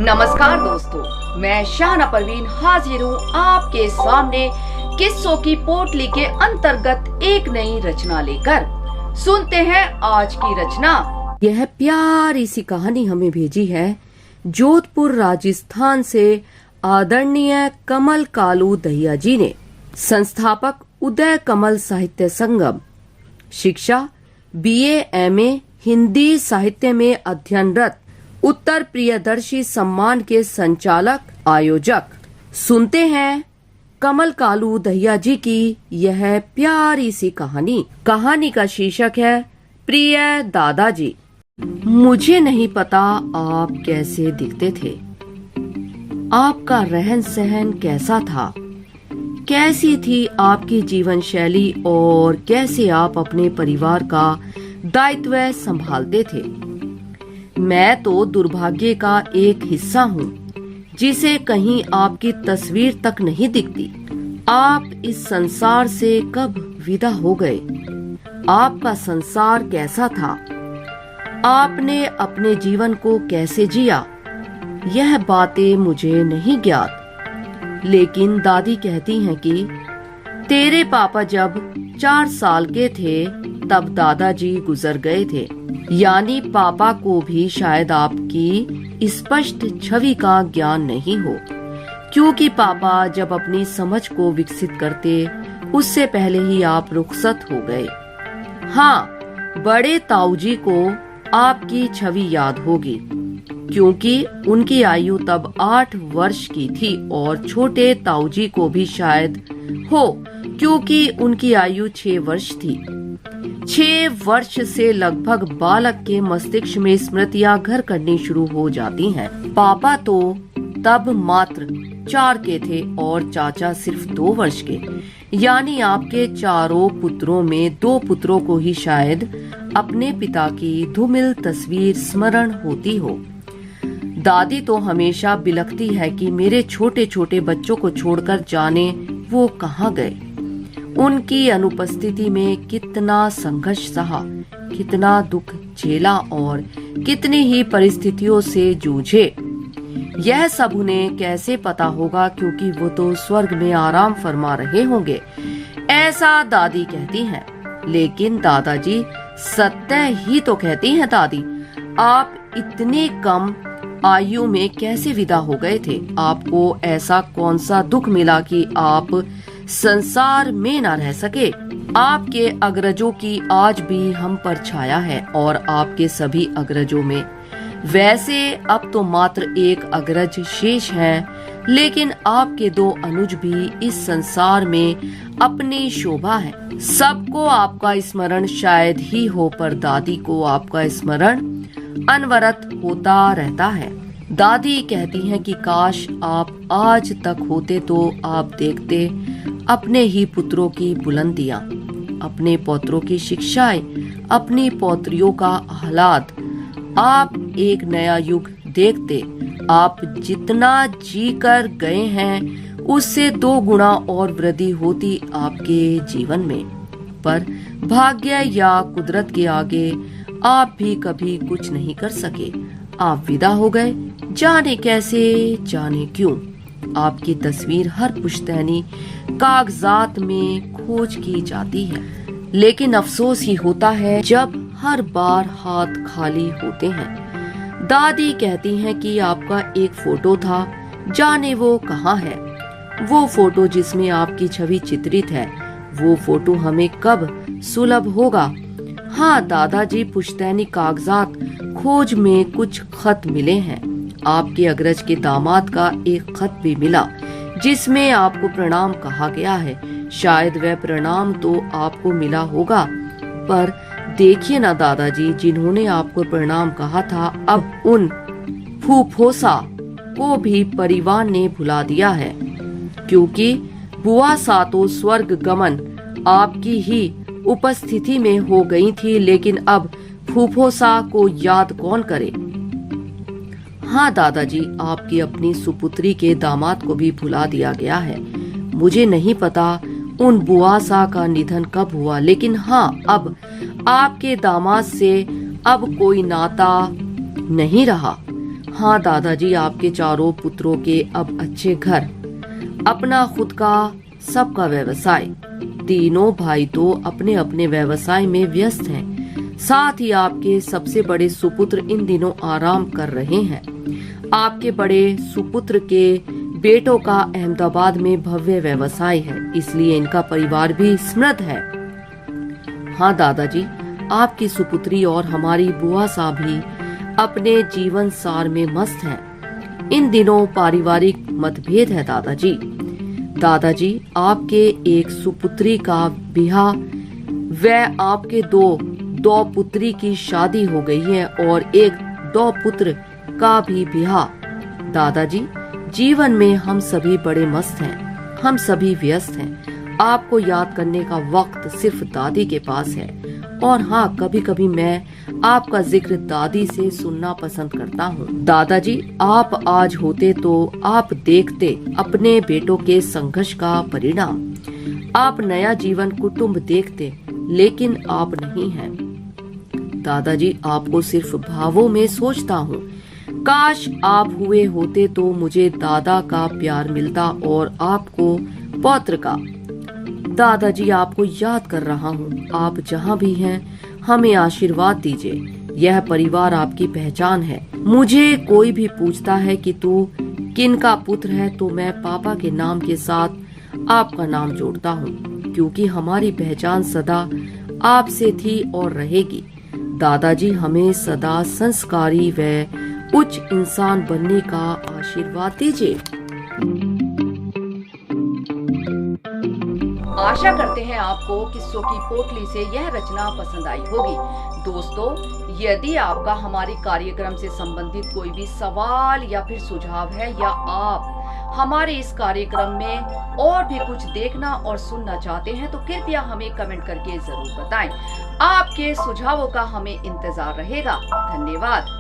नमस्कार दोस्तों, मैं शाहना परवीन हाजिर हूँ आपके सामने किस्सों की पोटली के अंतर्गत एक नई रचना लेकर। सुनते हैं आज की रचना। यह प्यारी सी कहानी हमें भेजी है जोधपुर राजस्थान से आदरणीय कमल कालू दहिया जी ने। संस्थापक उदय कमल साहित्य संगम, शिक्षा BA MA हिंदी साहित्य में अध्ययनरत, उत्तर प्रियदर्शी सम्मान के संचालक आयोजक। सुनते हैं कमल कालू दहिया जी की यह प्यारी सी कहानी। कहानी का शीर्षक है प्रिय दादाजी। मुझे नहीं पता आप कैसे दिखते थे, आपका रहन सहन कैसा था, कैसी थी आपकी जीवन शैली और कैसे आप अपने परिवार का दायित्व संभालते थे। मैं तो दुर्भाग्य का एक हिस्सा हूँ जिसे कहीं आपकी तस्वीर तक नहीं दिखती। आप इस संसार से कब विदा हो गए, आपका संसार कैसा था, आपने अपने जीवन को कैसे जिया, यह बातें मुझे नहीं ज्ञात। लेकिन दादी कहती हैं कि तेरे पापा जब 4 साल के थे तब दादाजी गुजर गए थे। यानी पापा को भी शायद आपकी स्पष्ट छवि का ज्ञान नहीं हो, क्योंकि पापा जब अपनी समझ को विकसित करते उससे पहले ही आप रुखसत हो गए। हाँ, बड़े ताऊजी को आपकी छवि याद होगी क्योंकि उनकी आयु तब 8 वर्ष की थी और छोटे ताऊजी को भी शायद हो क्योंकि उनकी आयु 6 वर्ष थी। 6 वर्ष से लगभग बालक के मस्तिष्क में स्मृतियां घर करनी शुरू हो जाती हैं। पापा तो तब मात्र 4 के थे और चाचा सिर्फ 2 वर्ष के। यानी आपके चारों पुत्रों में 2 पुत्रों को ही शायद अपने पिता की धूमिल तस्वीर स्मरण होती हो। दादी तो हमेशा बिलखती है कि मेरे छोटे छोटे बच्चों को छोड़कर जाने वो कहाँ गए। उनकी अनुपस्थिति में कितना संघर्ष सहा, कितना दुख झेला और कितनी ही परिस्थितियों से जूझे, यह सब उन्हें कैसे पता होगा क्योंकि वो तो स्वर्ग में आराम फरमा रहे होंगे, ऐसा दादी कहती हैं। लेकिन दादाजी सत्य ही तो कहती हैं दादी। आप इतनी कम आयु में कैसे विदा हो गए थे? आपको ऐसा कौन सा दुख मिला कि आप संसार में न रह सके? आपके अग्रजों की आज भी हम पर छाया है और आपके सभी अग्रजों में। वैसे अब तो मात्र एक अग्रज शेष है, लेकिन आपके 2 अनुज भी इस संसार में अपनी शोभा है। सबको आपका स्मरण शायद ही हो, पर दादी को आपका स्मरण अनवरत होता रहता है। दादी कहती हैं कि काश आप आज तक होते तो आप देखते अपने ही पुत्रों की बुलंदियां, अपने पौत्रों की शिक्षाएं, अपनी पौत्रियों का आह्लाद। आप एक नया युग देखते। आप जितना जी कर गए हैं उससे 2 गुना और वृद्धि होती आपके जीवन में। पर भाग्य या कुदरत के आगे आप भी कभी कुछ नहीं कर सके। आप विदा हो गए, जाने कैसे जाने क्यों। आपकी तस्वीर हर पुश्तैनी कागजात में खोज की जाती है, लेकिन अफसोस ही होता है जब हर बार हाथ खाली होते हैं। दादी कहती हैं कि आपका एक फोटो था, जाने वो कहाँ है। वो फोटो जिसमें आपकी छवि चित्रित है, वो फोटो हमें कब सुलभ होगा? हाँ दादाजी, पुश्तैनी कागजात खोज में कुछ खत मिले हैं। आपके अग्रज के दामाद का एक खत भी मिला जिसमें आपको प्रणाम कहा गया है। शायद वह प्रणाम तो आपको मिला होगा, पर देखिए ना दादाजी, जिन्होंने आपको प्रणाम कहा था अब उन फूफोसा को भी परिवार ने भुला दिया है, क्योंकि बुआ सा तो स्वर्ग गमन आपकी ही उपस्थिति में हो गई थी, लेकिन अब फूफोसा को याद कौन करे। हाँ दादाजी, आपकी अपनी सुपुत्री के दामाद को भी भुला दिया गया है। मुझे नहीं पता उन बुआ सा का निधन कब हुआ, लेकिन हाँ, अब आपके दामाद से अब कोई नाता नहीं रहा। हाँ दादाजी, आपके चारों पुत्रों के अब अच्छे घर, अपना खुद का सबका व्यवसाय। तीनों भाई तो अपने अपने व्यवसाय में व्यस्त हैं। साथ ही आपके सबसे बड़े सुपुत्र इन दिनों आराम कर रहे हैं। आपके बड़े सुपुत्र के बेटों का अहमदाबाद में भव्य व्यवसाय है, इसलिए इनका परिवार भी समृद्ध है। हाँ दादाजी, आपकी सुपुत्री और हमारी बुआ साहब भी अपने जीवन सार में मस्त हैं। इन दिनों पारिवारिक मतभेद है दादाजी। दादाजी, आपके एक सुपुत्री का ब्याह व आपके दो पुत्री की शादी हो गई है और एक 2 पुत्र का भी ब्याह। दादाजी, जीवन में हम सभी बड़े मस्त हैं, हम सभी व्यस्त हैं। आपको याद करने का वक्त सिर्फ दादी के पास है। और हाँ, कभी कभी मैं आपका जिक्र दादी से सुनना पसंद करता हूँ। दादाजी, आप आज होते तो आप देखते अपने बेटों के संघर्ष का परिणाम। आप नया जीवन कुटुंब देखते, लेकिन आप नहीं हैं। दादाजी, आपको सिर्फ भावों में सोचता हूँ। काश आप हुए होते तो मुझे दादा का प्यार मिलता और आपको पौत्र का। दादाजी, आपको याद कर रहा हूँ। आप जहाँ भी हैं हमें आशीर्वाद दीजिए। यह परिवार आपकी पहचान है। मुझे कोई भी पूछता है कि तू किनका पुत्र है तो मैं पापा के नाम के साथ आपका नाम जोड़ता हूँ, क्योंकि हमारी पहचान सदा आपसे थी और रहेगी। दादाजी, हमें सदा संस्कारी व उच्च इंसान बनने का आशीर्वाद दीजिए। आशा करते हैं आपको किस्सों की पोटली से यह रचना पसंद आई होगी। दोस्तों, यदि आपका हमारे कार्यक्रम से संबंधित कोई भी सवाल या फिर सुझाव है, या आप हमारे इस कार्यक्रम में और भी कुछ देखना और सुनना चाहते हैं, तो कृपया हमें कमेंट करके जरूर बताएं। आपके सुझावों का हमें इंतजार रहेगा। धन्यवाद।